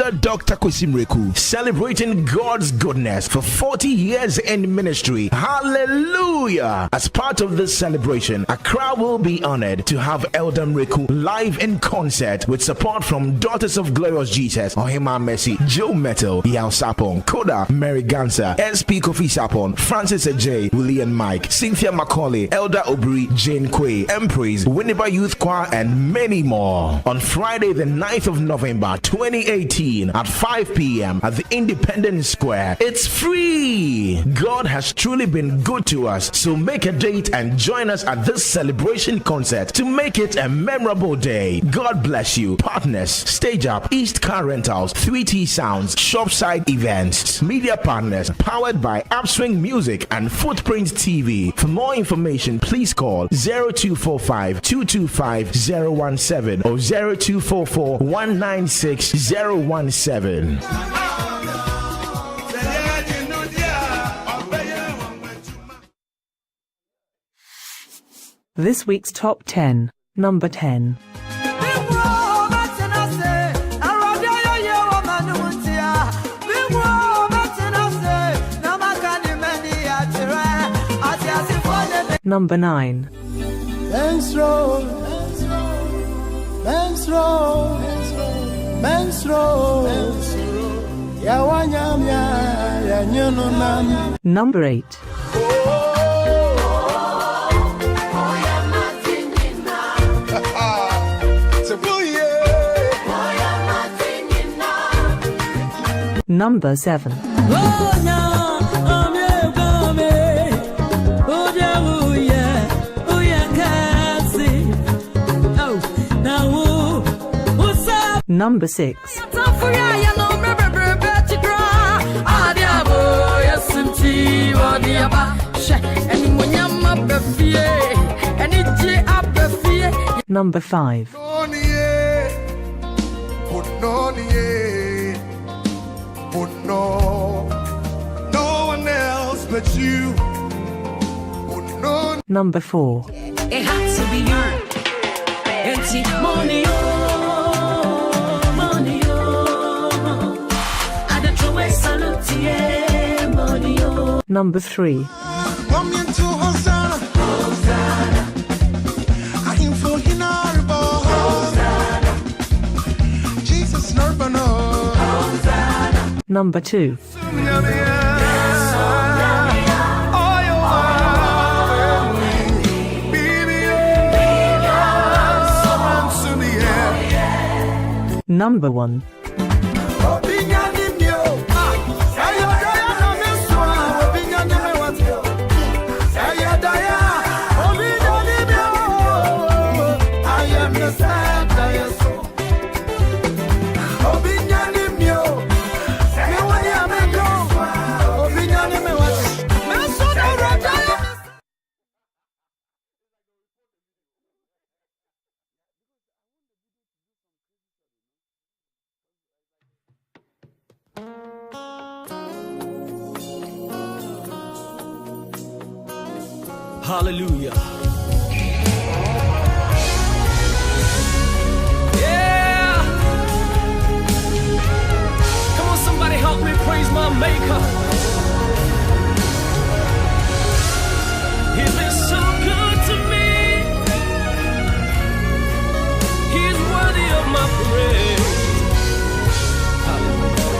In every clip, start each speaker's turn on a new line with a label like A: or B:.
A: Elder Dr. Kosimreku, celebrating God's goodness for 40 years in ministry. Hallelujah! As part of this celebration, Accra will be honored to have Elder Mreku live in concert with support from Daughters of Glorious Jesus, Ohima Mercy, Joe Metal, Yao Sapon, Koda, Mary Gansa, SP Kofi Sapon, Francis Ajay, William Mike, Cynthia Macaulay, Elder Obri, Jane Quay, Empress, Winneba Youth Choir, and many more. On Friday, the 9th of November 2018 at 5 p.m. at the Independence Square. It's free. God has truly been good to us, so make a date and join us at this celebration concert to make it a memorable day. God bless you. Partners: Stage Up, East Car Rentals, 3T Sounds, Shopside Events. Media partners: powered by Upswing Music and Footprint TV. For more information, please call 0245 225 017 or 0244 196 017.
B: This week's Top 10, number 10. Number 9. Number 8. Number 7. Number 6. Number 5.
C: No one else but you.
B: Number 4.
D: It had to be you. Money, money, I don't know where salute, money.
B: Number 3. Number 2. Number 1.
E: Hallelujah. Yeah. Come on, somebody help me praise my Maker. He's been so good to me. He's worthy of my praise. Hallelujah.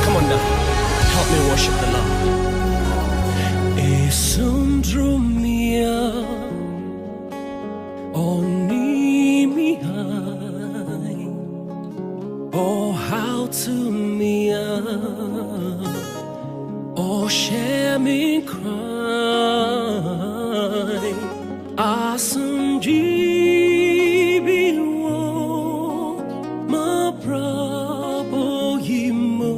E: Come on now, help me worship the Lord. Esundrumia onimihai, oh how to mia, oh share me cry, asunjibiwo ma brabo yimo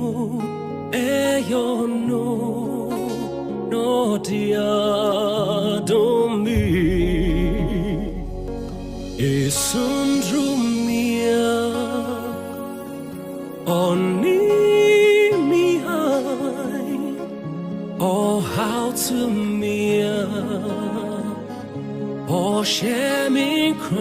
E: eyono. No dia domi esundrumia oni mihai, oh how to mia, oh share me crying,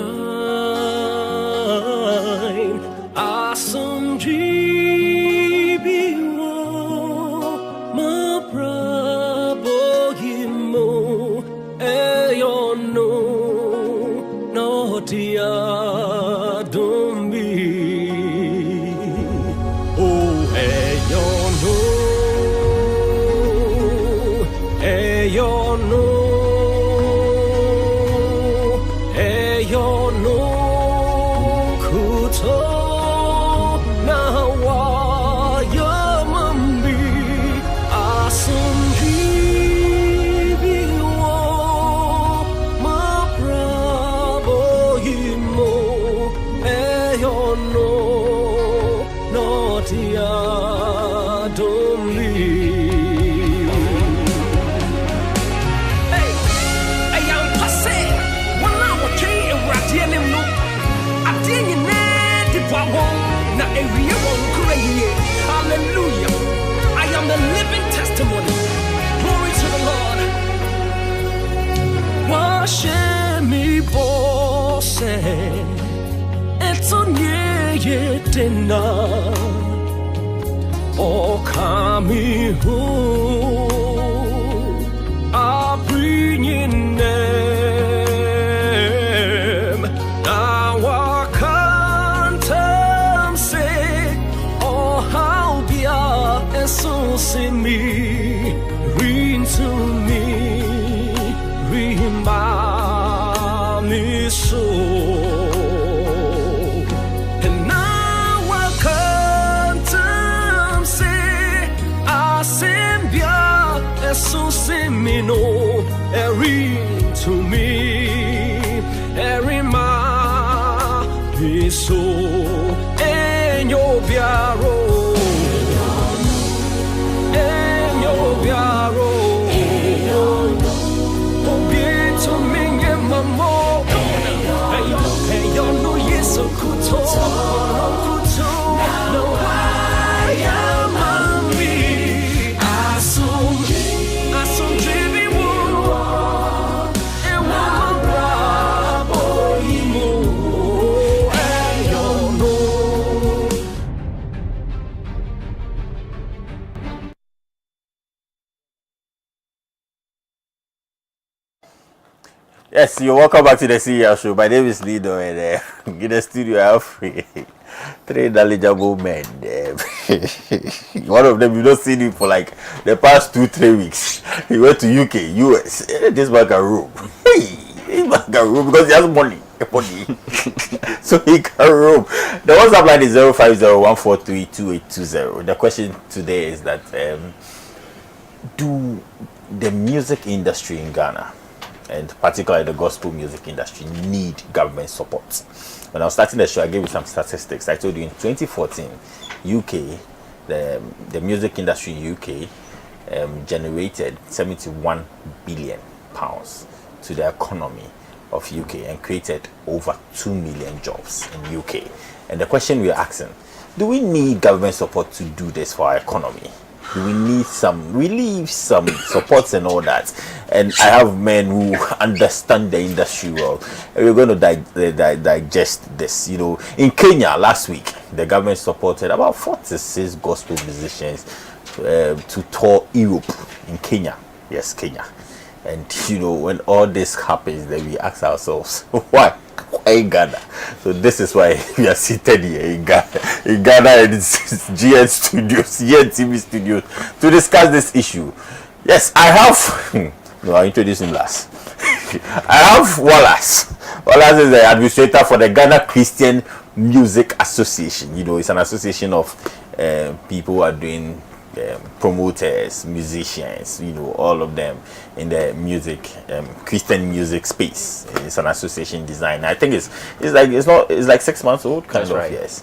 E: Hey, I am passé. One hour train and Radianum. I didn't need the power. Now every one crazy. Hallelujah. I am the living testimony. Glory to the Lord. Wash me, boss. It's on ye dinner. Oh, come home. I bring in them. Now I can't say, oh, how dear and so see me, read to me, remind me so. So send me no, read to me, remind me so, and your bureau, and your bureau, oh, be to me, and my mom, and you know, yes, so good, no, I am me, I assume.
F: Yes, you're welcome back to the CEO show. My name is Lido, and in the studio I have three knowledgeable men. One of them, you don't see him for like the past 2-3 weeks. He went to UK, US. This man can roam. He can roam because he has money. So he can roam. The WhatsApp line is 05014322820. The question today is that do the music industry in Ghana, and particularly the gospel music industry, need government support? When I was starting the show, I gave you some statistics. I told you in 2014, UK, the music industry in UK generated £71 billion to the economy of UK and created over 2 million jobs in UK. And the question we are asking, do we need government support to do this for our economy? Do we need some relief, some supports and all that? And I have men who understand the industry well. And we're going to digest this. You know, in Kenya last week, the government supported about 46 gospel musicians to tour Europe in Kenya. Yes, Kenya. And you know, when all this happens, then we ask ourselves, why in Ghana? So this is why we are seated here in Ghana and it's GN Studios, GN TV Studios, to discuss this issue. Yes, I have no, I'll introduce him last. I have Wallace. Wallace is the administrator for the Ghana Christian Music Association. You know, it's an association of people who are doing promoters, musicians, you know, all of them in the music, Christian music space. It's an association design. I think it's like 6 months old, kind
G: That's
F: of,
G: right.
F: yes.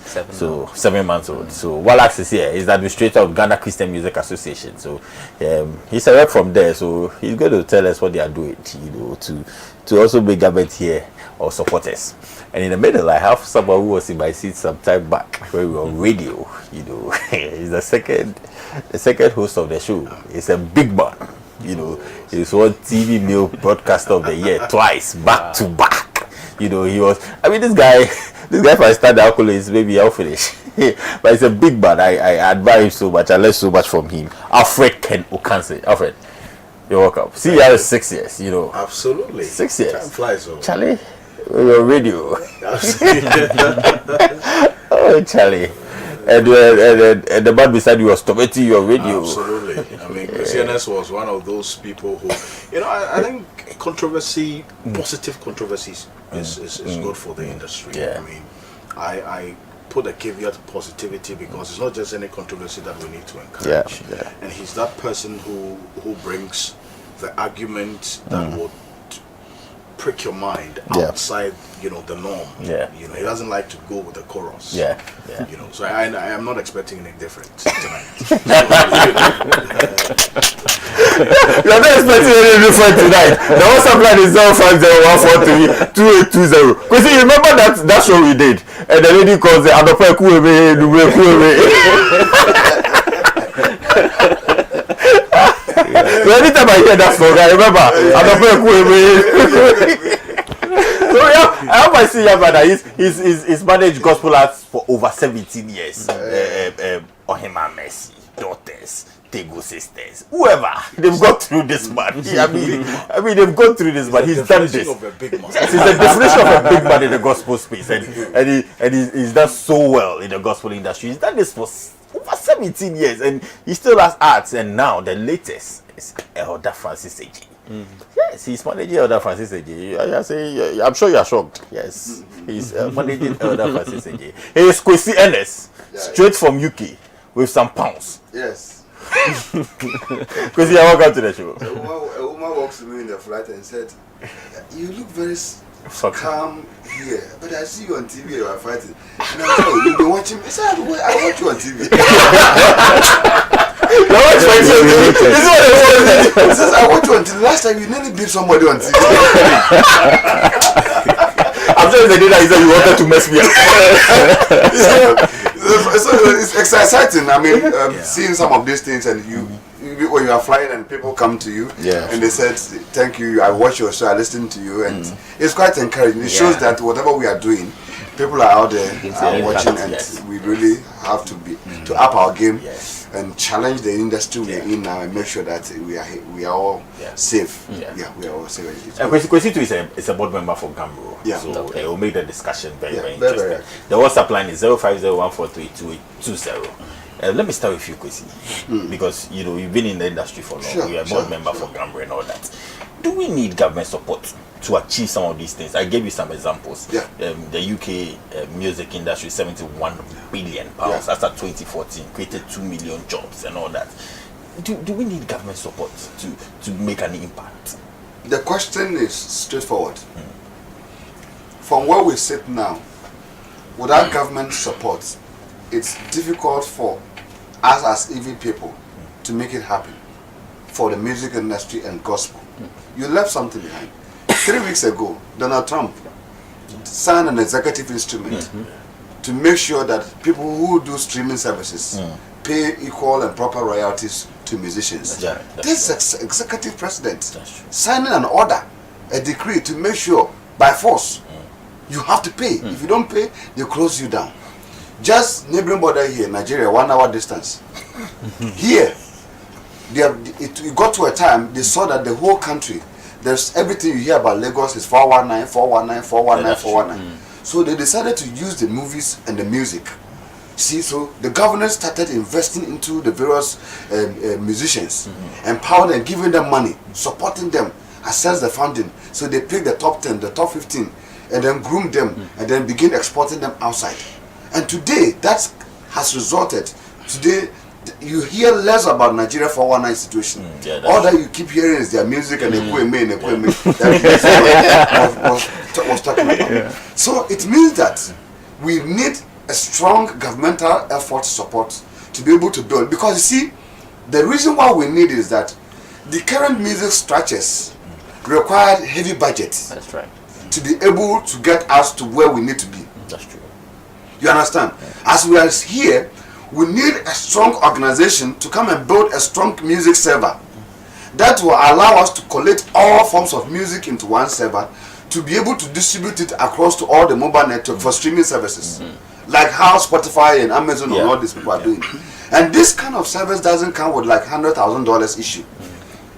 G: 7
F: months old. So Wallace is here. He's the administrator of Ghana Christian Music Association. So he's a rep from there. So he's going to tell us what they are doing, you know, to also make government here or support us. And in the middle, I have someone who was in my seat some time back when we were on radio. You know, he's the second host of the show. He's a big man. You know, he's one TV Mail Broadcaster of the Year twice, back to back. You know, he was. I mean, this guy, if I start the alcohol, maybe I'll finish. But he's a big man. I admire him so much. I learned so much from him. Alfred Ken Okanse. Alfred, you're welcome. See, you have 6 years. You know,
H: absolutely.
F: 6 years.
H: Time flies over.
F: Charlie, we're on radio. Oh, Charlie. And the man beside you was tormenting your radio.
H: Absolutely. I mean, CNS was one of those people who, you know, I think controversy, positive controversies is good for the industry.
F: Yeah.
H: I mean, I put a caveat positivity because it's not just any controversy that we need to encourage.
F: Yeah.
H: And he's that person who brings the argument that would prick your mind
F: Yeah.
H: outside, you know, the norm.
F: Yeah.
H: You know, he doesn't like to go with the chorus.
F: Yeah.
H: You know, so I am not expecting anything different tonight.
F: You're not expecting anything different tonight. The WhatsApp line is 05014322820. Because you remember that show we did, and the lady calls the Adope Kueme. Anytime I hear that song, I remember Adope Kueme. So yeah, I have see your brother. He's managed gospel arts for over 17 years. Ohima Mercy, Daughters, Tego Sisters, whoever they've gone through this man. I mean they've gone through this man. He's done this.
H: Of a big man.
F: Yes, he's the definition of a big man in the gospel space, and he's done so well in the gospel industry. He's done this for over 17 years, and he still has arts. And now the latest is Elder Francis AJ. Yes, he's managing Elder Francis AJ. I'm sure you are shocked. Yes, he's managing Elder Francis AJ. He is Kwesi Ennis, straight from UK, with some pounds.
G: Yes.
F: Kwesi, welcome to the show.
G: A woman walks to me in the flat and said, "You look very calm here, but I see you on TV. You are fighting." And I said, "You've been watching me." I said, "I watch you on TV." This is what he says. "I watch you on TV. Last time you nearly beat somebody on TV."
F: I'm sure the day that he said you wanted to mess me up.
G: So it's exciting. I mean, seeing some of these things, and when you are flying and people come to you, and they said, "Thank you. I watch your show. I listen to you," and it's quite encouraging. It shows that whatever we are doing, people are out there watching, and we really have to up our game. And challenge the industry we're in now and make sure that we are all safe. We are all safe.
F: Kwesi too is a board member for Gambro. So it will make the discussion very interesting. The WhatsApp line is 05014322820. Let me start with you, Kwesi, because you know you've been in the industry for long. You are a board member for Gambro and all that. Do we need government support to achieve some of these things? I gave you some examples. The UK music industry, 71 billion pounds. That's at 2014, created 2 million jobs and all that. Do we need government support to make an impact?
G: The question is straightforward. From where we sit now, without government support, it's difficult for us as EV people to make it happen for the music industry and gospel. You left something behind. 3 weeks ago, Donald Trump signed an executive instrument to make sure that people who do streaming services pay equal and proper royalties to musicians. This executive president signing an order, a decree to make sure by force you have to pay. If you don't pay, they close you down. Just neighboring border here, Nigeria, 1 hour distance. Here, it got to a time they saw that the whole country, there's everything you hear about Lagos is 419, 419, 419, 419. So they decided to use the movies and the music. See, so the government started investing into the various musicians, empowering them, giving them money, supporting them, assess the funding. So they pick the top 10, the top 15, and then groom them, and then begin exporting them outside. And today, that has resulted. Today, you hear less about Nigeria 419 situation. All that you keep hearing is their music and equipment that was talking about. So it means that we need a strong governmental effort support to be able to build. Because you see, the reason why we need is that the current music structures require heavy budgets.
F: That's right.
G: To be able to get us to where we need to be.
F: That's true.
G: You understand? As we are here, we need a strong organization to come and build a strong music server that will allow us to collect all forms of music into one server to be able to distribute it across to all the mobile network for streaming services, like how Spotify and Amazon and all these people are doing. And this kind of service doesn't come with like $100,000 issue.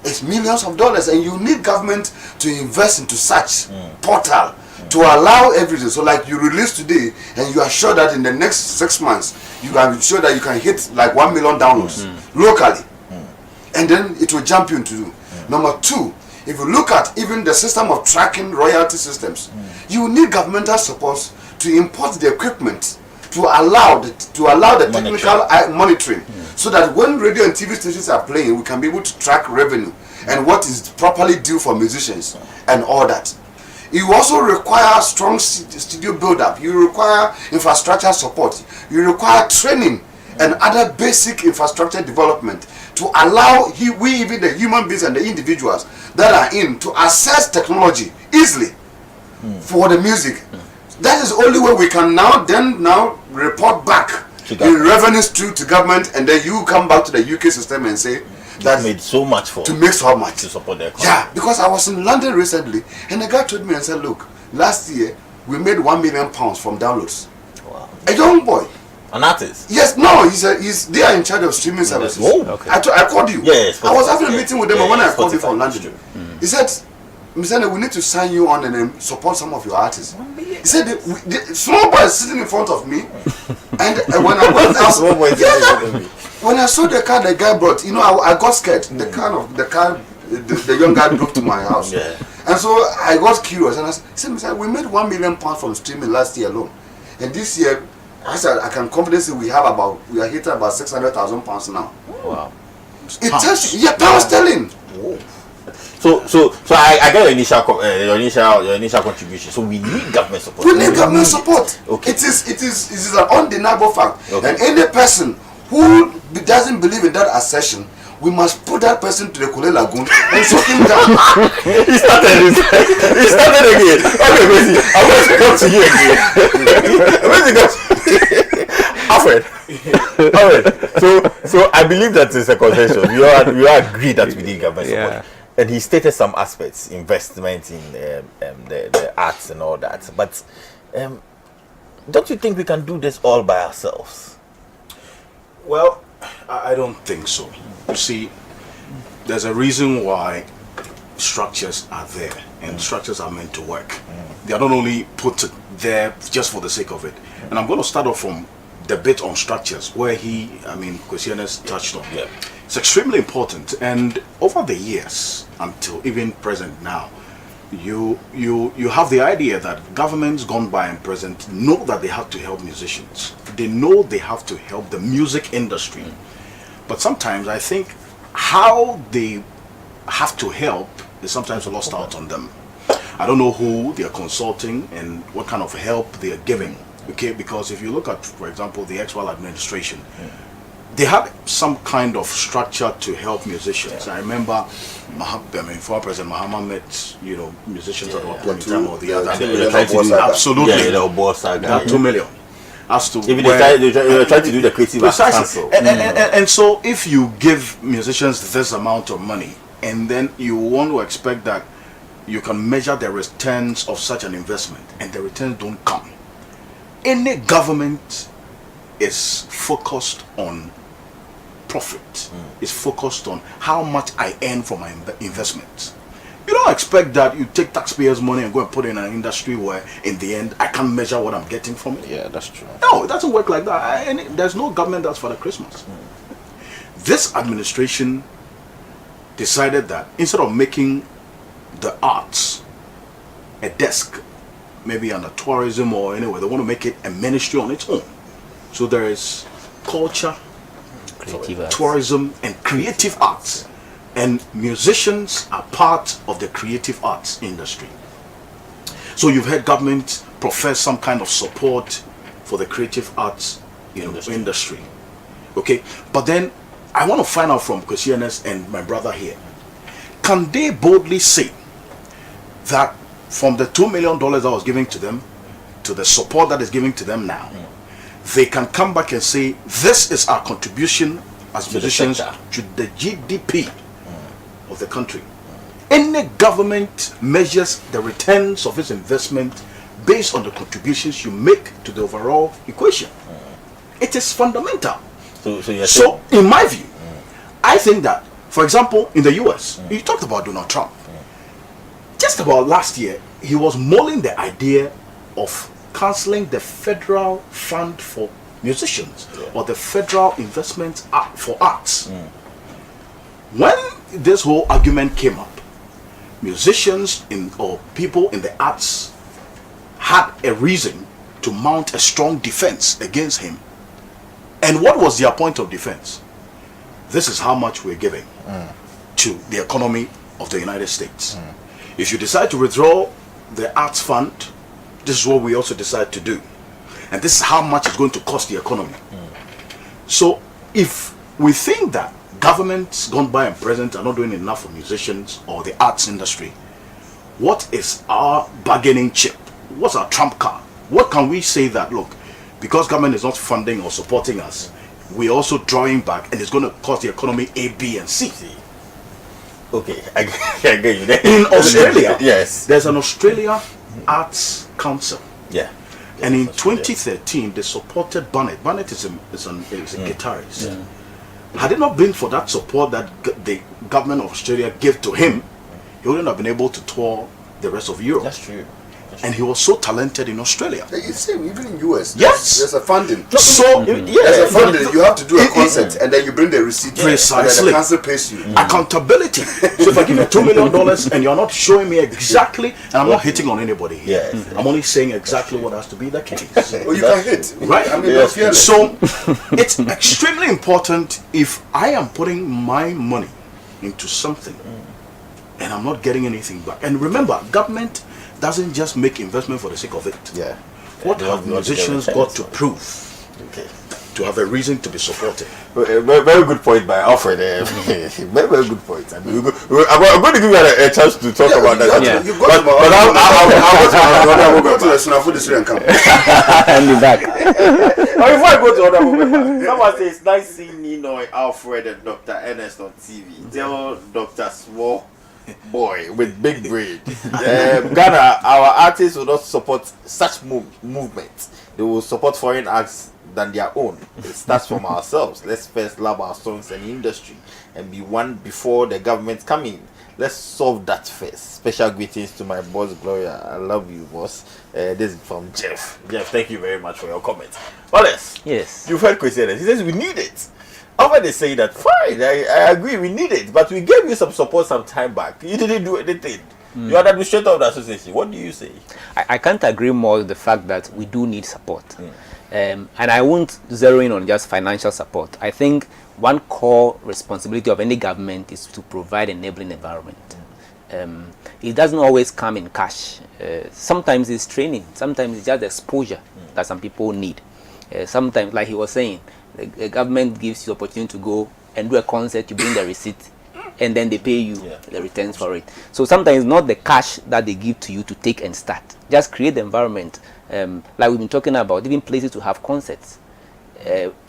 G: It's millions of dollars, and you need government to invest into such portal to allow everything. So like you release today and you are sure that in the next 6 months you can sure that you can hit like 1 million downloads locally, and then it will jump you into number 2. If you look at even the system of tracking royalty systems, you need governmental support to import the equipment to allow the technical monitoring, so that when radio and TV stations are playing, we can be able to track revenue and what is properly due for musicians and all that. You also require strong studio build-up. You require infrastructure support. You require training and other basic infrastructure development to allow we, even the human beings and the individuals that are in, to access technology easily for the music. That is the only way we can now report back in revenue stream to government, and then you come back to the UK system and say that
F: made so much
G: to make so much
F: to support the economy.
G: Yeah, because I was in London recently, and the guy told me and said, look, last year we made £1 million from downloads.
F: Wow.
G: A young boy.
F: An artist?
G: Yes, no, they are in charge of streaming services.
F: Oh, okay.
G: I called you.
F: Yes.
G: I was having a meeting with them when I called you from
F: Spotify.
G: London. He said, Mr. we need to sign you on and then support some of your artists. He said, the small boy is sitting in front of me, and when I went out, when I saw the car the guy brought, I got scared. The car the young guy drove to my house.
F: Yeah.
G: And so I got curious, and I said, Mr. we made £1 million from streaming last year alone. And this year, I said, I can confidently say we are hitting about £600,000 now.
F: Wow.
G: It tells you, pound sterling.
F: Whoa. So I get your initial contribution. So we need government support.
G: We need government support.
F: Okay.
G: It is an undeniable fact.
F: Okay.
G: And any person who doesn't believe in that assertion, we must put that person to the Kule Lagoon and shut him down.
F: He started again. Okay, Messi, I'm going to come to you again. Alfred. So I believe that is a concession. You are agreed that we need government support. And he stated some aspects, investment in the arts and all that. But don't you think we can do this all by ourselves?
H: Well, I don't think so. You see, there's a reason why structures are there, and structures are meant to work. They are not only put there just for the sake of it. And I'm going to start off from the bit on structures where Kwesianes touched on.
F: Yeah.
H: It's extremely important, and over the years until even present now, you have the idea that governments gone by and present know that they have to help musicians. They know they have to help the music industry. But sometimes I think how they have to help is sometimes lost out on them. I don't know who they are consulting and what kind of help they are giving. Okay, because if you look at, for example, the actual administration, they had some kind of structure to help musicians. I remember, former President Mahama met, musicians at one point in time or the other. Absolutely. That 2 million. As to
F: even they try to do the creative
H: precisely. And so if you give musicians this amount of money, and then you want to expect that you can measure the returns of such an investment, and the returns don't come. Any government is focused on profit, is focused on how much I earn from my investment. You don't expect that you take taxpayers' money and go and put it in an industry where in the end I can't measure what I'm getting from it.
F: Yeah, that's true.
H: No, it doesn't work like that. There's no government that's for the Christmas. This administration decided that instead of making the arts a desk, maybe under tourism or anywhere, they want to make it a ministry on its own. So there is culture, tourism, and creative arts. And musicians are part of the creative arts industry. So you've heard government profess some kind of support for the creative arts industry. Okay, but then I want to find out from Kwesianes and my brother here, can they boldly say that from the $2 million I was giving to them, to the support that is giving to them now, they can come back and say, this is our contribution as musicians to the GDP of the country. Any government measures the returns of its investment based on the contributions you make to the overall equation. It is fundamental. So in my view, I think that, for example, in the US, you talked about Donald Trump. Just about last year, he was mulling the idea of cancelling the federal fund for musicians or the federal investment for arts. When this whole argument came up, musicians or people in the arts had a reason to mount a strong defense against him. And what was their point of defense? This is how much we're giving to the economy of the United States. If you decide to withdraw the arts fund, this is what we also decide to do. And this is how much it's going to cost the economy. So if we think that governments gone by and present are not doing enough for musicians or the arts industry, what is our bargaining chip? What's our trump card? What can we say that, look, because government is not funding or supporting us, we're also drawing back and it's going to cost the economy A, B, and C.
F: Okay, I get you there.
H: In Australia,
F: yes,
H: there's an Australia Arts Council.
F: Yeah.
H: And in 2013, they supported Barnett. Barnett is a guitarist. Yeah. Had it not been for that support that the government of Australia gave to him, he wouldn't have been able to tour the rest of Europe.
F: That's true.
H: And he was so talented in Australia.
G: It's same even in US.
H: Yes,
G: there's a funding.
H: So
G: there's a funding. You have to do a concert, and then you bring the receipt.
H: Precisely.
G: And then the council pays you.
H: Accountability. So if I give you $2 million and you're not showing me exactly, and I'm not hitting on anybody here.
F: Yes.
H: I'm only saying exactly what has to be the case.
G: Oh, you can hit,
H: right?
G: I mean,
H: so it's extremely important if I am putting my money into something and I'm not getting anything back. And remember, government doesn't just make investment for the sake of it.
F: Yeah.
H: What have musicians got to prove to have a reason to be supported?
F: Very good point by Alfred. Very good point. I mean, I'm going to give you a chance to talk about that.
G: You I'll go to the Sunafu district and come.
F: And be back. Before I go to other movement, someone says, nice seeing Nino, Alfred, and Dr. Ernest on TV. Tell Dr. Swore boy with big brain. Ghana, our artists will not support such movements. They will support foreign acts than their own. It starts from ourselves. Let's first love our songs and industry and be one before the government come in. Let's solve that first. Special greetings to my boss Gloria. I love you, boss. This is from Jeff. Jeff, thank you very much for your comment. Wallace,
I: yes,
F: you've heard Chris say that. He says we need it. Over they say that fine, I agree, we need it, but we gave you some support some time back. You didn't do anything. You are the administrator of the association. What do you say?
I: I can't agree more with the fact that we do need support. And I won't zero in on just financial support. I think one core responsibility of any government is to provide enabling environment. It doesn't always come in cash. Sometimes it's training. Sometimes it's just exposure that some people need. Sometimes, like he was saying, the government gives you the opportunity to go and do a concert, you bring the receipt, and then they pay you the returns for it. So sometimes not the cash that they give to you to take and start. Just create the environment, like we've been talking about, even places to have concerts.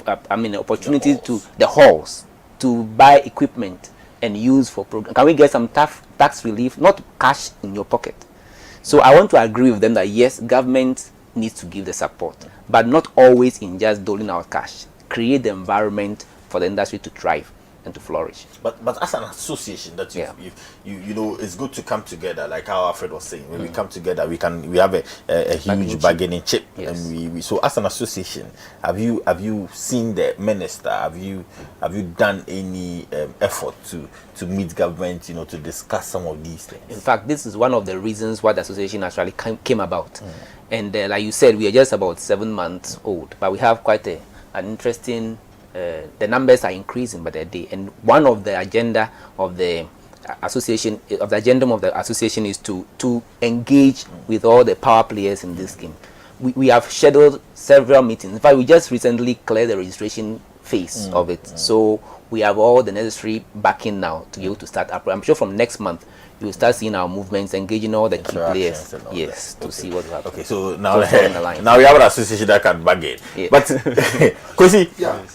I: Opportunities to the halls to buy equipment and use for program. Can we get some tax relief, not cash in your pocket? So I want to agree with them that yes, government needs to give the support, but not always in just doling out cash. Create the environment for the industry to thrive and to flourish.
F: But as an association, that you know, it's good to come together. Like how Alfred was saying, when we come together, we have a huge bargaining chip.
I: Yes.
F: And we so as an association, have you seen the minister? Have you done any effort to meet government, you know, to discuss some of these things?
I: In fact, this is one of the reasons why the association actually came about. And like you said, we are just about 7 months old, but we have quite an interesting. The numbers are increasing by the day, and one of the agenda of the association, is to engage with all the power players in this scheme. We have scheduled several meetings. In fact, we just recently cleared the registration phase of it, so we have all the necessary backing now to be able to start up. I'm sure from next month you will start seeing our movements, engaging all the key players. Yes, to see what will happen.
F: Okay, so now we have an association that can bargain.
I: Yeah.
F: But Kwesi,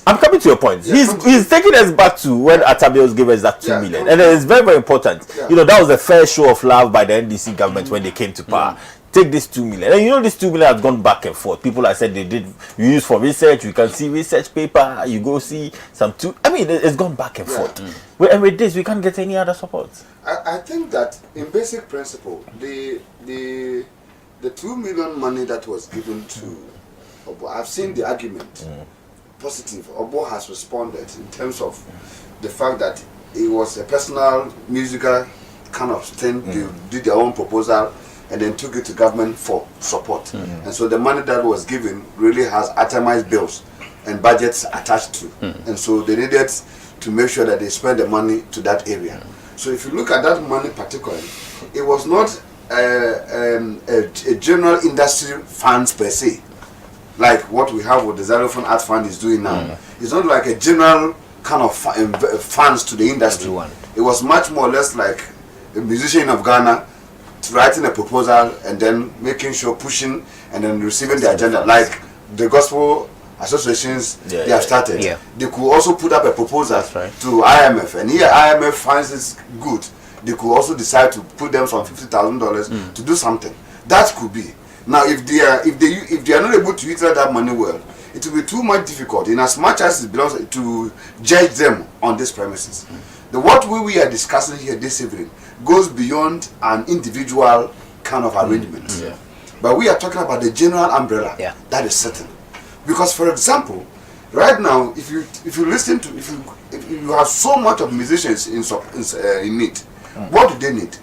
F: I'm coming to your point. He's taking us back to when Atabios gave us that 2 million, and it's very, very important. You know, that was the first show of love by the NDC government when they came to power. Take this 2 million, and you know this 2 million has gone back and forth. People have said you use for research. You can see research paper. You go see some it's gone back and forth. And with this, we can't get any other support.
G: I think that in basic principle, the 2 million money that was given to Obo, I've seen the argument positive. Obo has responded in terms of the fact that it was a personal musical kind of thing. They did their own proposal and then took it to government for support. And so the money that was given really has itemized bills and budgets attached to. And so they needed to make sure that they spend the money to that area. So if you look at that money particularly, it was not a general industry funds per se, like what we have with the Xylophone Art Fund is doing now. It's not like a general kind of funds to the industry.
I: Everyone.
G: It was much more or less like a musician of Ghana writing a proposal and then making sure pushing and then receiving the agenda, like the gospel associations they have started.
I: Yeah.
G: They could also put up a proposal
I: right.
G: to IMF, and here IMF finds it good. They could also decide to put them some $50,000 to do something. That could be. Now, if they are not able to utilize that money well, it will be too much difficult in as much as it belongs to judge them on these premises. What we are discussing here this evening goes beyond an individual kind of arrangement. But we are talking about the general umbrella that is certain. Because, for example, right now, if you listen to, if you have so much of musicians in need, what do they need?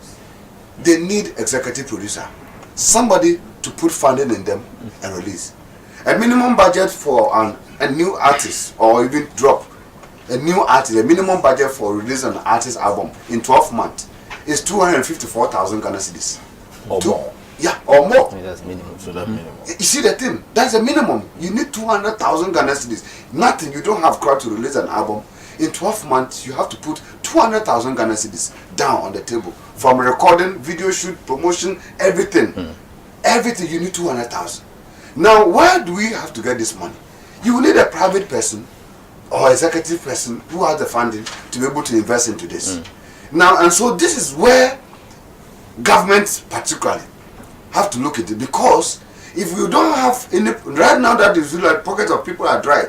G: They need executive producer, somebody to put funding in them and release. A minimum budget for a new artist, or even drop a new artist, a minimum budget for releasing an artist album in 12 months is 254,000 Ghana cedis.
F: Or more.
G: Yeah, or more.
I: That's minimum.
F: So that minimum.
G: You see the thing? That's a minimum. You need 200,000 Ghana cedis. Nothing. You don't have crowd to release an album. In 12 months, you have to put 200,000 Ghana cedis down on the table. From recording, video shoot, promotion, everything. Everything, you need 200,000. Now, where do we have to get this money? You will need a private person or executive person who has the funding to be able to invest into this. Now, and so this is where governments particularly have to look at it, because if you don't have any, right now that is like pockets of people are dry,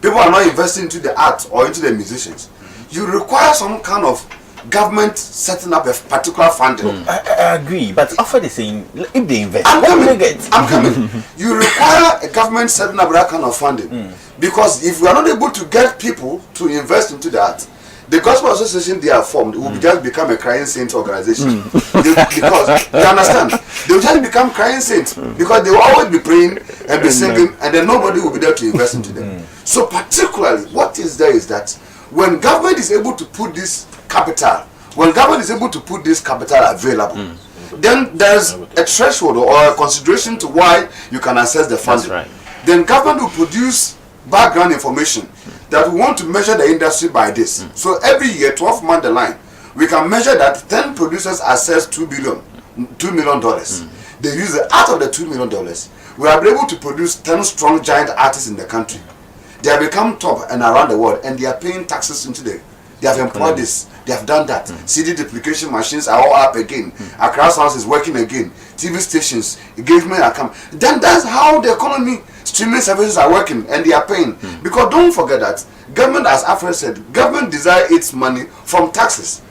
G: people are not investing into the art or into the musicians, you require some kind of government setting up a particular funding.
F: I agree, but offer the same if they invest.
G: I'm
F: what will
G: coming.
F: they get?
G: I'm coming. You require a government setting up that kind of funding, because if we are not able to get people to invest into that, the gospel association they are formed will just become a crying saints organization. Because you understand, they will just become crying saints because they will always be praying and be singing, and then nobody will be there to invest into them. So particularly, what is there is that when government is able to put this capital, available, then there's a threshold or a consideration to why you can access the funding.
I: That's right.
G: Then government will produce background information that we want to measure the industry by this. So every year, 12 months the line, we can measure that 10 producers access $2 million. They use it out of the $2 million. We are able to produce 10 strong giant artists in the country. They have become top and around the world, and they are paying taxes into the. They have employed this. They have done that. CD duplication machines are all up again. Accra House is working again. TV stations, engagement are coming. Then that's how the economy, streaming services are working, and they are paying. Because don't forget that government, as Alfred said, government desires its money from taxes.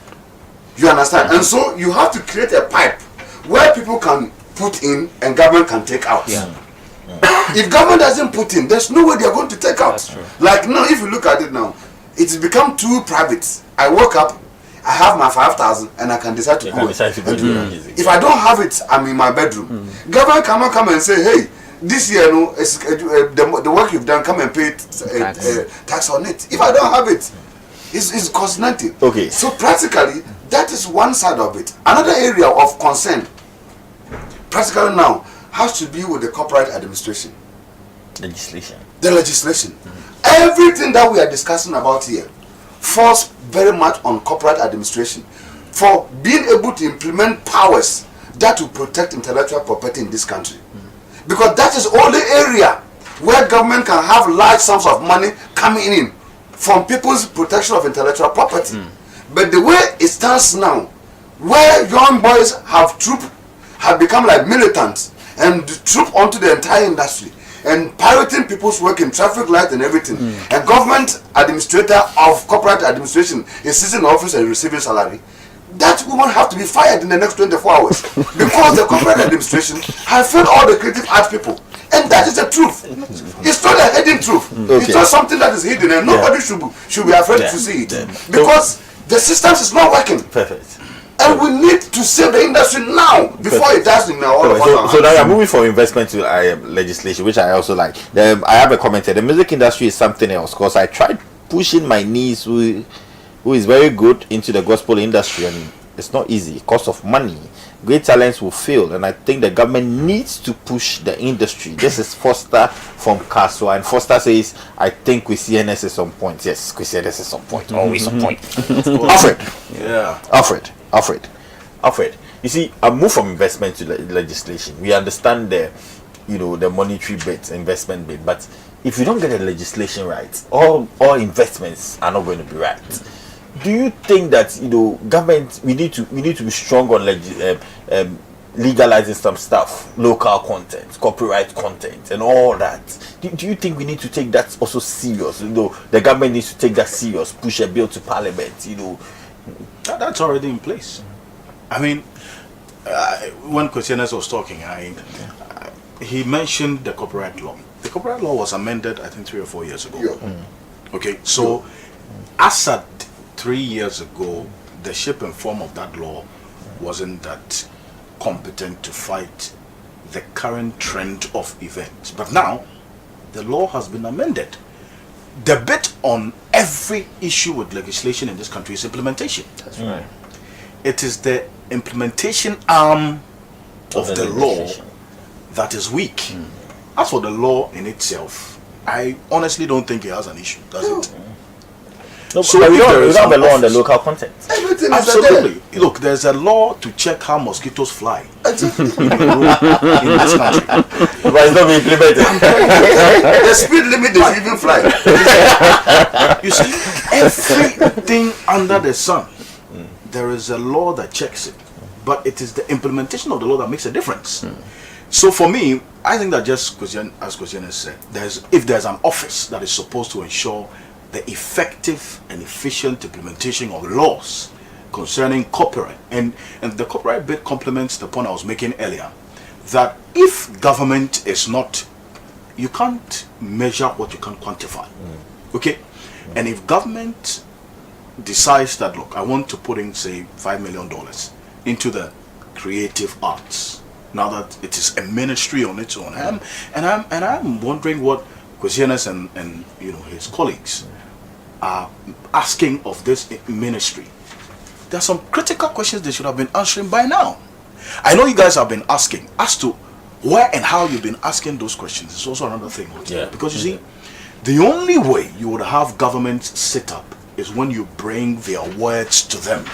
G: You understand? And so you have to create a pipe where people can put in and government can take out. If government doesn't put in, there's no way they are going to take out. Like now, if you look at it now, it's become too private. I woke up, I have my 5,000, and I can decide to go. If I don't have it, I'm in my bedroom. Government cannot come and say, hey, this year, the work you've done, come and pay tax on it. If I don't have it, it's cost nothing.
F: Okay.
G: So practically, that is one side of it. Another area of concern, practically now, has to do with the corporate administration.
F: Legislation.
G: The legislation. Everything that we are discussing about here falls very much on corporate administration for being able to implement powers that will protect intellectual property in this country. Because that is only area where government can have large sums of money coming in from people's protection of intellectual property. But the way it stands now, where young boys have become like militants and troop onto the entire industry and pirating people's work in traffic lights and everything, and government administrator of corporate administration is sitting in office and receiving salary, that woman have to be fired in the next 24 hours because the corporate administration has failed all the creative art people. And that is the truth. It's not a hidden truth. It's not something that is hidden, and nobody should be afraid to see it. Because the systems is not working.
F: Perfect.
G: And we need to save the industry now before it does in all of us.
F: So now we are moving from investment to legislation, which I also like. I have a comment here. The music industry is something else, because I tried pushing my niece, who is very good into the gospel industry, and It's not easy. Cost of money. Great talents will fail, and I think the government needs to push the industry. This is Foster from Kaswa, and Foster says, I think CNS is on point. Yes, CNS is on point. Always on point. Alfred.
H: Yeah.
F: Alfred. You see, I move from investment to legislation. We understand the monetary bit, investment bit, but if you don't get the legislation right, all investments are not going to be right. Do you think that government we need to be strong on legalizing some stuff, local content, copyright content, and all that? Do you think we need to take that also serious? The government needs to take that serious, push a bill to parliament.
H: That's already in place. I mean, when Questioners was talking, he mentioned the copyright law. The copyright law was amended, I think, 3 or 4 years ago. Okay, so as at 3 years ago, the shape and form of that law wasn't that competent to fight the current trend of events. But now, the law has been amended. The bit on every issue with legislation in this country is implementation.
F: That's right.
H: It is the implementation arm of the law that is weak. As for the law in itself, I honestly don't think it has an issue, does it?
F: No, so we don't have a law on the local content.
H: Absolutely. Look, there's a law to check how mosquitoes fly in this country.
F: But it's not being implemented.
G: The speed limit is even flying.
H: You see, everything under the sun, there is a law that checks it. But it is the implementation of the law that makes a difference. So for me, I think that just as Christian has said, if there's an office that is supposed to ensure the effective and efficient implementation of laws concerning copyright, and the copyright bit complements the point I was making earlier, that if government is not, you can't measure what you can quantify. Okay? And if government decides that, look, I want to put in, say, $5 million into the creative arts, now that it is a ministry on its own, and I'm wondering what Kwesianes and his colleagues are asking of this ministry. There are some critical questions they should have been answering by now. I know you guys have been asking as to where and how you've been asking those questions. It's also another thing.
F: Yeah.
H: Because you see, the only way you would have government set up is when you bring their words to them.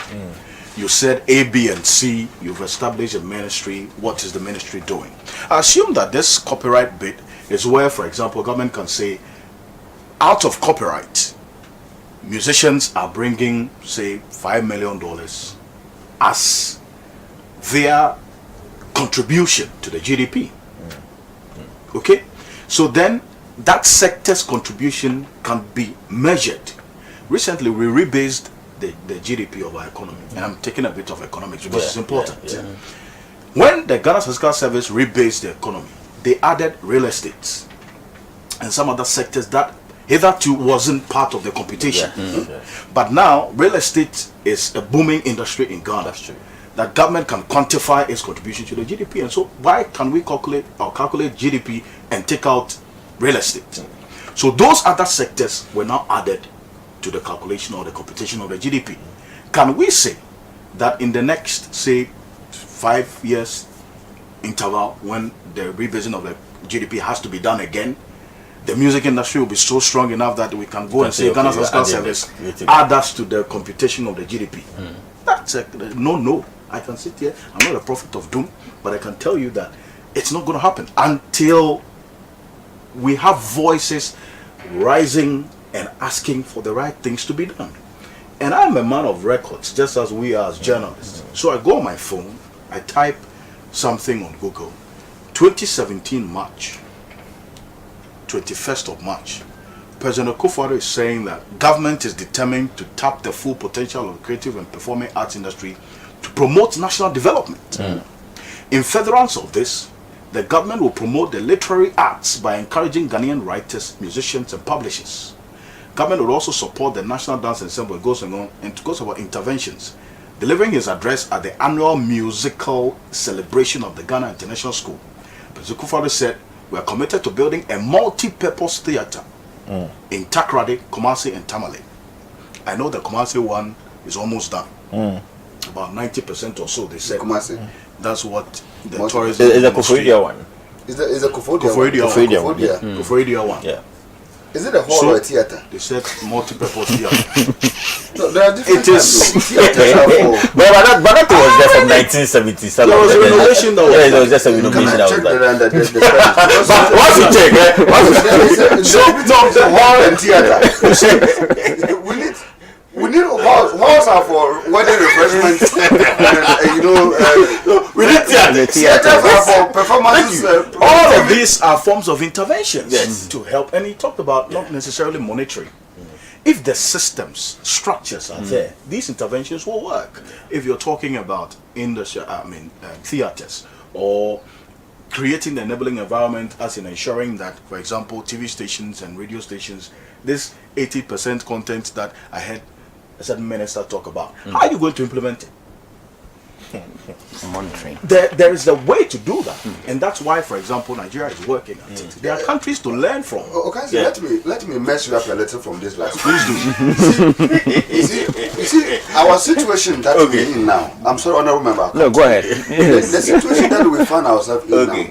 H: You said A, B, and C. You've established a ministry. What is the ministry doing? I assume that this copyright bit is where, for example, government can say, out of copyright, musicians are bringing, say, $5 million as their contribution to the GDP. Okay? So then, that sector's contribution can be measured. Recently, we rebased the GDP of our economy, and I'm taking a bit of economics because it's important. When the Ghana Statistical Service rebased the economy, they added real estate and some other sectors that hitherto wasn't part of the computation. But now, real estate is a booming industry in Ghana.
F: That's true.
H: That government can quantify its contribution to the GDP, and so why can we calculate GDP and take out real estate? So those other sectors were now added to the calculation or the computation of the GDP. Can we say that in the next, say, 5 years interval, when the revision of the GDP has to be done again, the music industry will be so strong enough that we can go and say Ghana Statistical Service add us to the computation of the GDP? That's a no. I can sit here, I'm not a prophet of doom, but I can tell you that it's not going to happen until we have voices rising and asking for the right things to be done. And I'm a man of records, just as we are as journalists. So I go on my phone, I type something on Google. 2017 March, 21st of March, President Akufo-Addo is saying that government is determined to tap the full potential of the creative and performing arts industry to promote national development. In furtherance of this, the government will promote the literary arts by encouraging Ghanaian writers, musicians, and publishers. Government will also support the National Dance Ensemble. It goes on and goes about interventions. Delivering his address at the annual musical celebration of the Ghana International School, President Akufo-Addo said, "We are committed to building a multi-purpose theatre in Takoradi, Kumasi, and Tamale." I know the Kumasi one is almost done. about 90% or so. They said
G: Kumasi.
H: that's what the
G: Most
H: tourism.
F: Is the Koforidua one?
G: Is the Koforidua
H: Koforidua
G: one?
H: one. Yeah. Koforidua one.
F: Yeah.
G: Is it a hall
H: So-
G: or a theater?
H: They said multi-purpose theater.
G: No, there are different
H: It is-
G: types of theaters are for.
F: But that was there from 1977.
H: There was a renovation that was
F: Yeah, there was just a
G: Can
F: renovation
G: I
F: that was
G: check
F: done.
G: the premise?
F: Once you check,
G: The hall and theater. We need halls. Halls are for wedding refreshments.
F: we need theater.
G: Theaters are for performances.
H: All of these are forms of interventions
F: Yes.
H: to help. And he talked about not necessarily monetary. If the systems, structures are there, these interventions will work. If you're talking about industry, theaters, or creating the enabling environment, as in ensuring that, for example, TV stations and radio stations, this 80% content that I heard a certain minister talk about, how are you going to implement it?
I: Monitoring.
H: There is a way to do that, and that's why, for example, Nigeria is working at it. There are countries to learn from.
G: Okay, so let me mess you up a little from this last.
H: Please do.
G: You see, our situation that we're in now. I'm sorry, honorable member.
I: No, go ahead.
G: The situation that we find ourselves in now.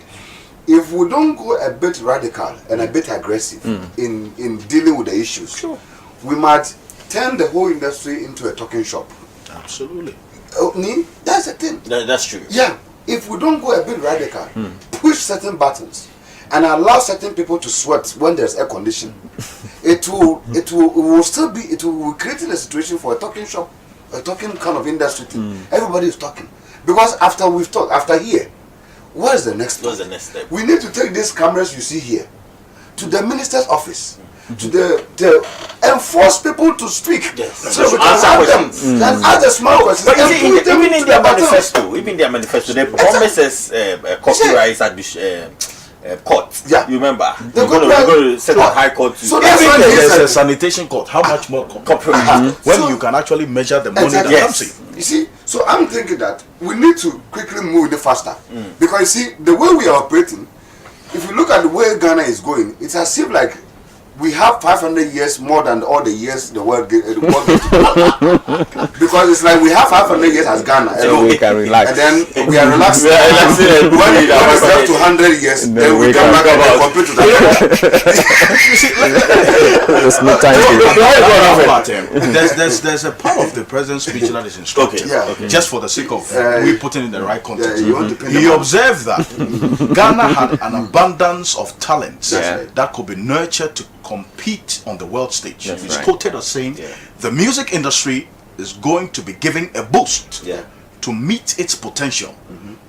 G: If we don't go a bit radical and a bit aggressive in dealing with the issues, we might turn the whole industry into a talking shop.
H: Absolutely.
G: That's the thing.
F: That's true.
G: Yeah, if we don't go a bit radical, push certain buttons, and allow certain people to sweat when there's air conditioning, it will creating a situation for a talking shop, a talking kind of industry thing. Everybody is talking because after we've talked, after here, what is the next step?
F: What's the next step?
G: We need to take these cameras you see here to the minister's office. To the enforce people to speak, so we can have them and ask the small questions.
F: But you
G: and
F: see,
G: put them
F: even in
G: to
F: their
G: the bottom.
F: manifesto, they promises copyrights at the court.
G: Yeah.
F: You remember?
G: They
F: We're going to set a high court.
G: So that's
H: Even
G: why
H: if there's
G: they
H: a sanitation court, how much more
F: copyright.
H: when
G: So-
H: you can actually measure the money
G: Exactly.
H: that comes in?
G: You see, so I'm thinking that we need to quickly move it faster because you see the way we are operating. If you look at the way Ghana is going, it's as if like we have 500 years more than all the years the world gets. Because it's like we have 500 years as Ghana,
I: So we can relax.
G: and then we are relaxed.
F: We are relaxing.
G: When it's up to 100 years, then we come back and then compete to that.
I: There's no time to
H: There's a part of the president's speech that is instructive.
G: Okay, yeah. Okay.
H: Just for the sake of we putting in the right context.
G: you want to pin
H: He
G: them up.
H: observed that Ghana had an abundance of talents
I: Yeah.
H: that could be nurtured to compete on the world stage.
I: That's
H: He's
I: right.
H: quoted as saying the music industry is going to be giving a boost
G: Yeah.
H: to meet its potential.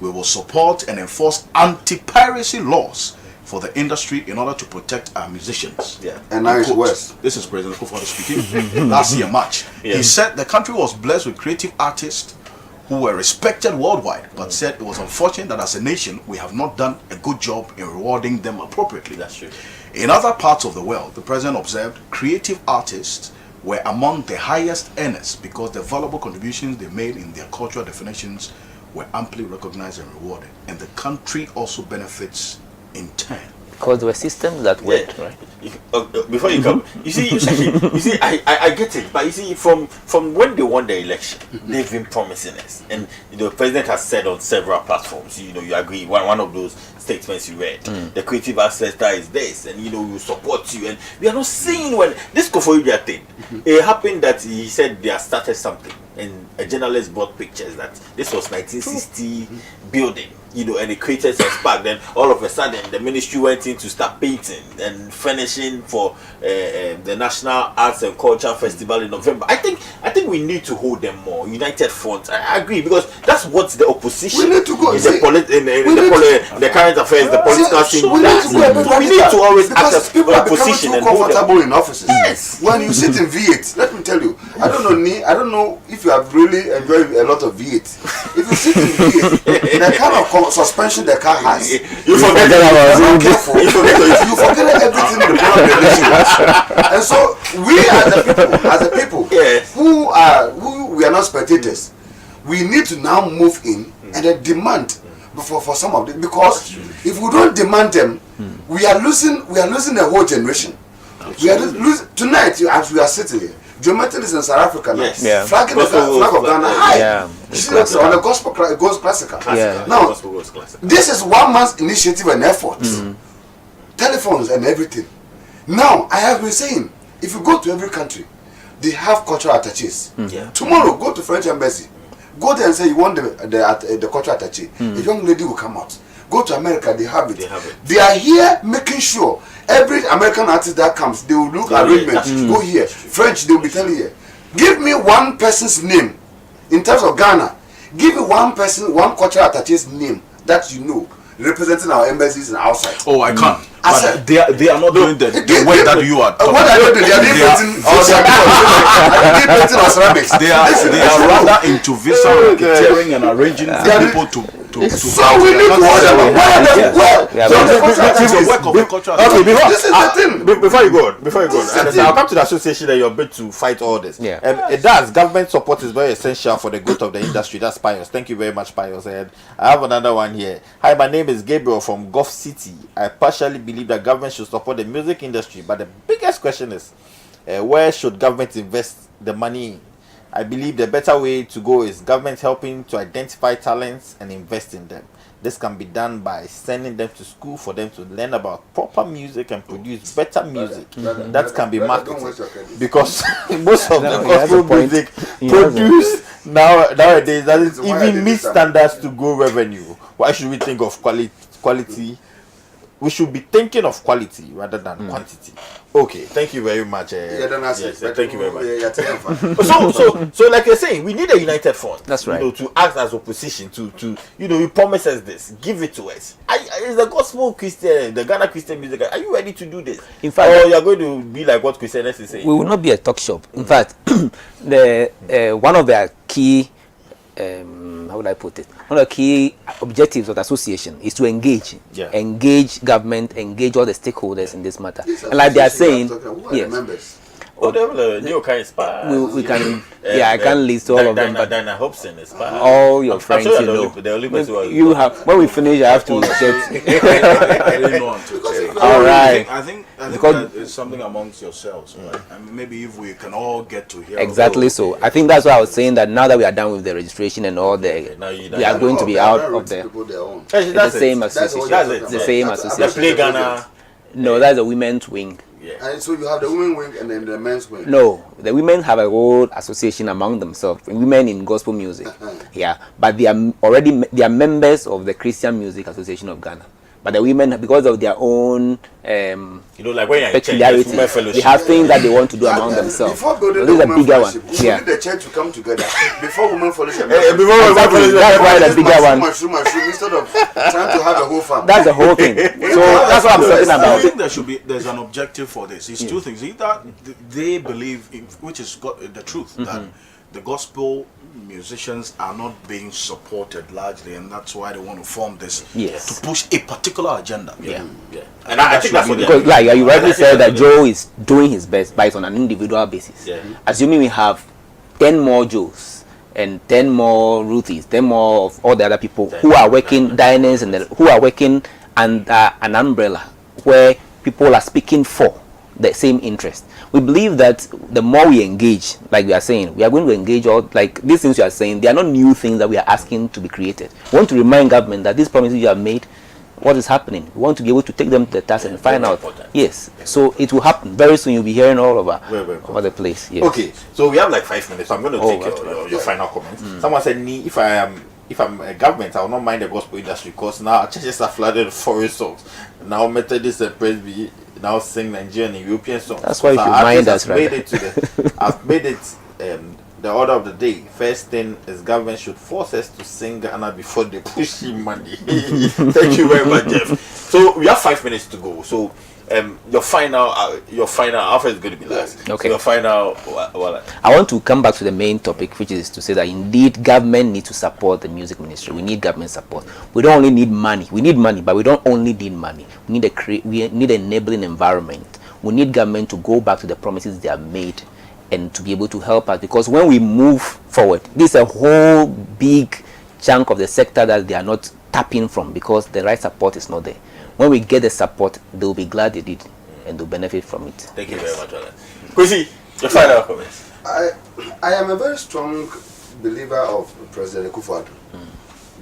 H: We will support and enforce anti-piracy laws for the industry in order to protect our musicians.
F: Yeah.
G: And now it's
H: Quote.
G: worse.
H: This is President Kufuor speaking. Last year, March. He said the country was blessed with creative artists who were respected worldwide, but said it was unfortunate that as a nation, we have not done a good job in rewarding them appropriately.
F: That's true.
H: In other parts of the world, the president observed creative artists were among the highest earners because the valuable contributions they made in their cultural definitions were amply recognized and rewarded. And the country also benefits in turn.
I: because there were systems that worked, right?
F: Before you come, you see, I get it, but you see, from when they won the election, they've been promising us, and the president has said on several platforms, you agree. One of those statements you read, the creative aspect is this, and we will support you, and we are not seeing when this Koforidua thing. It happened that he said they have started something, and a journalist brought pictures that this was 1960 building. And it created some spark. Then all of a sudden, the ministry went in to start painting and furnishing for the National Arts and Culture Festival in November. I think we need to hold them more. United front. I agree, because that's what the opposition.
G: We need to go.
F: In the current affairs, the political scene.
G: We
F: need to always act
G: because
F: as
G: people are becoming
F: opposition
G: too
F: and hold them.
G: comfortable in offices.
F: Yes.
G: When you sit in V8, let me tell you, I don't know if you have really enjoyed a lot of V8. If you sit in V8, the kind of suspension the car has,
F: You forget
G: not careful, you forget everything the problem. And so we as a people
F: Yes.
G: who we are not spectators, we need to now move in and then demand for some of them, because if we don't demand them, we are losing a whole generation. We are losing tonight as we are sitting here. Geometric is in South Africa now.
F: Yes.
I: Yeah.
G: Flag of Ghana high.
I: Yeah.
G: You see that on the gospel goes classical.
I: Yeah.
G: Now, this is one man's initiative and effort. Telephones and everything. Now, I have been saying, if you go to every country, they have cultural attaches.
F: Yeah.
G: Tomorrow, go to French embassy. Go there and say you want the cultural attache. A young lady will come out. Go to America, they have it. They are here making sure every American artist that comes, they will look arrangement. Go here. French, they will be telling you. Give me one person's name in terms of Ghana. Give me one person, one cultural attache's name that you know representing our embassies and outside.
H: Oh, I can't.
G: I
H: But
G: said-
H: they are not doing the work that you are.
G: What are they doing? They are painting or ceramics.
H: They are rather into visa tearing and arranging for people to
G: So we need to order them. Why are they well?
I: Yeah,
G: So
I: but-
G: the cultural
H: It's a
G: attaches-
H: work of the cultural.
F: Okay,
G: This is the thing.
F: before you go,
G: This is the
F: I'll
G: thing.
F: come to the association that you're bid to fight all this.
I: Yeah.
F: It does. Government support is very essential for the growth of the industry. That's Pius. Thank you very much, Pius. And I have another one here. Hi, my name is Gabriel from Gulf City. I partially believe that government should support the music industry, but the biggest question is, where should government invest the money in? I believe the better way to go is government helping to identify talents and invest in them. This can be done by sending them to school for them to learn about proper music and produce better music that can be
G: Don't
F: marketed.
G: waste your credit.
F: Because most of the
I: No, he has a
F: gospel
I: point.
F: music
I: He has a-
F: produced nowadays doesn't
G: So why I
F: even
G: did
F: meet
G: this time?
F: standards to grow revenue. Why should we think of quality? We should be thinking of quality rather than quantity. Okay, thank you very much.
G: Yeah, then I say,
F: yes, thank you very much.
G: Yeah, tell them.
F: So like you're saying, we need a united front.
I: That's right.
F: You know, to act as opposition to you promise us this, give it to us. Is the gospel Christian, the Ghana Christian music? Are you ready to do this?
I: In fact,
F: or you're going to be like what Christianity is saying?
I: we will not be a talk shop. In fact, the one of their key, how would I put it? One of the key objectives of the association is to engage, engage government, engage all the stakeholders in this matter. And like they are saying, yes,
F: Oh, the new kind of
I: we can, I can list all of them, but
F: Dana Hobson is
I: all your friends,
F: sure
I: you know,
F: the only person who
I: you have. When we finish, I have to get.
H: I didn't want to say.
I: All right.
H: I think
I: Because-
H: that is something amongst yourselves, right? And maybe if we can all get to hear.
I: Exactly so. I think that's why I was saying that now that we are done with the registration and all the, we are going to be out of the. It's the same association.
F: That's it.
I: The same
F: The
I: association.
F: Play Ghana.
I: No, that's the women's wing.
G: And so you have the women wing and then the men's wing.
I: No, the women have a whole association among themselves. Women in gospel music. Yeah, but they are members of the Christian Music Association of Ghana. But the women, because of their own
F: like when you're
I: peculiarity, they have things that they want to do among themselves.
G: Before building
I: This is
G: the
I: a
G: women
I: bigger one.
G: fellowship, we
I: Yeah.
G: need the church to come together before women fellowship.
I: Exactly. That's why the bigger one.
G: My shoe, instead of trying to have a whole farm.
I: That's the whole thing. So that's what I'm talking
H: I
I: about.
H: think there's an objective for this. It's two things. Either they believe, which is the truth, that the gospel musicians are not being supported largely, and that's why they want to form this to push a particular agenda.
F: And I think that's what
I: Because, like you rightly said, that Joe is doing his best, but it's on an individual basis. Assuming we have 10 more Joes and 10 more Ruthies, 10 more of all the other people who are working, diners, and who are working under an umbrella where people are speaking for the same interest. We believe that the more we engage, like we are saying, we are going to engage all, like these things you are saying, they are not new things that we are asking to be created. We want to remind government that these promises you have made, what is happening? We want to be able to take them to the task and find out. Yes, so it will happen very soon. You'll be hearing all over the place. Yes.
F: Okay, so we have like 5 minutes. So I'm going to take your final comments. Someone said, if I'm a government, I will not mind the gospel industry because now churches are flooded with foreign songs. Now Methodist and Presby now sing Nigerian and European songs.
I: That's why you should mind us, right?
F: I've made it the order of the day. First thing is government should force us to sing Ghana before they push in money. Thank you very much, Jeff. So we have 5 minutes to go. So your final Alpha is going to be last.
I: Okay.
F: So your final.
I: I want to come back to the main topic, which is to say that indeed government needs to support the music ministry. We need government support. We don't only need money. We need money, but we don't only need money. We need an enabling environment. We need government to go back to the promises they have made and to be able to help us, because when we move forward, this is a whole big chunk of the sector that they are not tapping from because the right support is not there. When we get the support, they'll be glad they did and they'll benefit from it.
F: Thank you very much, Alan. Kwesi, your final comments.
G: I am a very strong believer of President Akufo-Addo,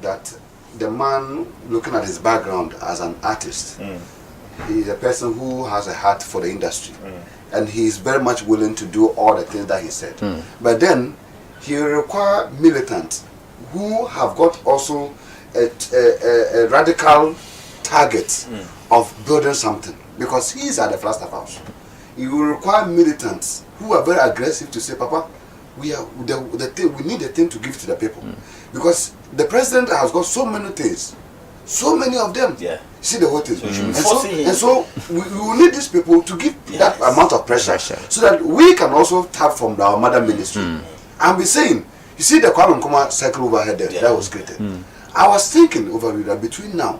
G: that the man, looking at his background as an artist, he is a person who has a heart for the industry, and he is very much willing to do all the things that he said. But then he require militants who have got also a radical target of building something, because he is at the Flagstaff House. He will require militants who are very aggressive to say, Papa, we need a thing to give to the people, because the president has got so many things, so many of them.
F: Yeah.
G: See the whole thing. And so we will need these people to give that amount of pressure, so that we can also tap from our mother ministry. And we're saying, you see the Kwame Nkrumah cycle overhead there, that was created. I was thinking over that between now,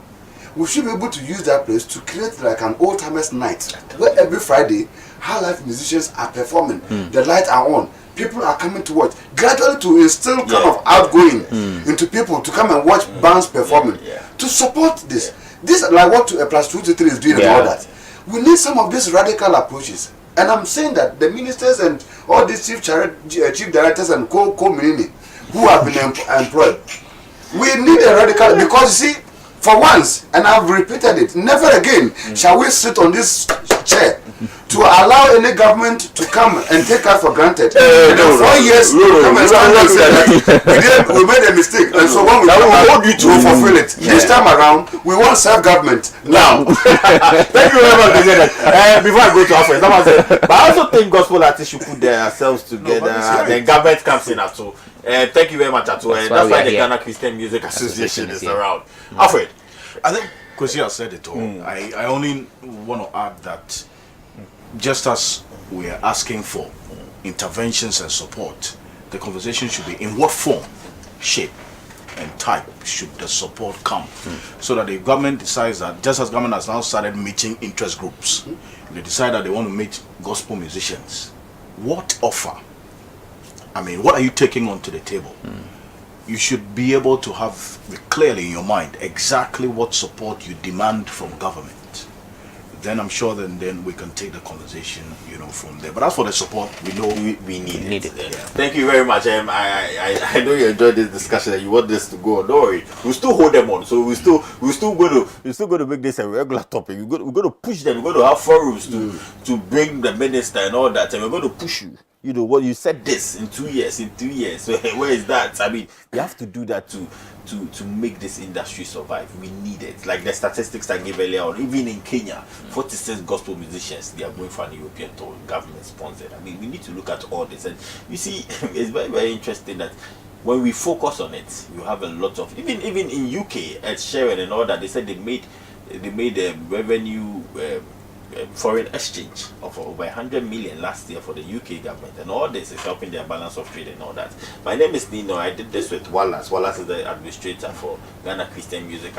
G: we should be able to use that place to create like an old timers night, where every Friday, high life musicians are performing, the lights are on, people are coming to watch, gradually to instill kind of outgoing into people to come and watch bands performing, to support this. This is like what plus 2 to 3 is doing and all that. We need some of these radical approaches. And I'm saying that the ministers and all these chief directors and co-ministers who have been employed, we need a radical, because you see, for once, and I've repeated it, never again shall we sit on this chair to allow any government to come and take us for granted. And in 4 years, come and stand and say that we made a mistake, and so when we hold you to fulfill it. This time around, we want self-government now.
F: Thank you very much, President. Before I go to our friends, but I also think gospel artists should put themselves together. Then government comes in after. Thank you very much, Atu. That's why the Ghana Christian Music Association is around. Alfred,
H: I think Kwesi has said it all. I only want to add that just as we are asking for interventions and support, the conversation should be in what form, shape, and type should the support come, so that the government decides that, just as government has now started meeting interest groups, they decide that they want to meet gospel musicians. What offer? I mean, what are you taking onto the table? You should be able to have clearly in your mind exactly what support you demand from government. Then I'm sure then we can take the conversation, from there. But as for the support, we know we need it.
F: Yeah. Thank you very much. I know you enjoyed this discussion and you want this to go on. Don't worry, we'll still hold them on. So we're still going to make this a regular topic. We're going to push them. We're going to have forums to bring the minister and all that, and we're going to push you. You know what you said this in 2 years. Where is that? I mean, we have to do that to make this industry survive. We need it. Like the statistics I gave earlier on, even in Kenya, 46 gospel musicians, they are going for an European tour, government sponsored. I mean, we need to look at all this. And you see, it's very, very interesting that when we focus on it, you have a lot of, even in UK at Sharon and all that, they said they made a revenue foreign exchange of over 100 million last year for the UK government, and all this is helping their balance of trade and all that. My name is Nino. I did this with Wallace. Wallace is the administrator for Ghana Christian Music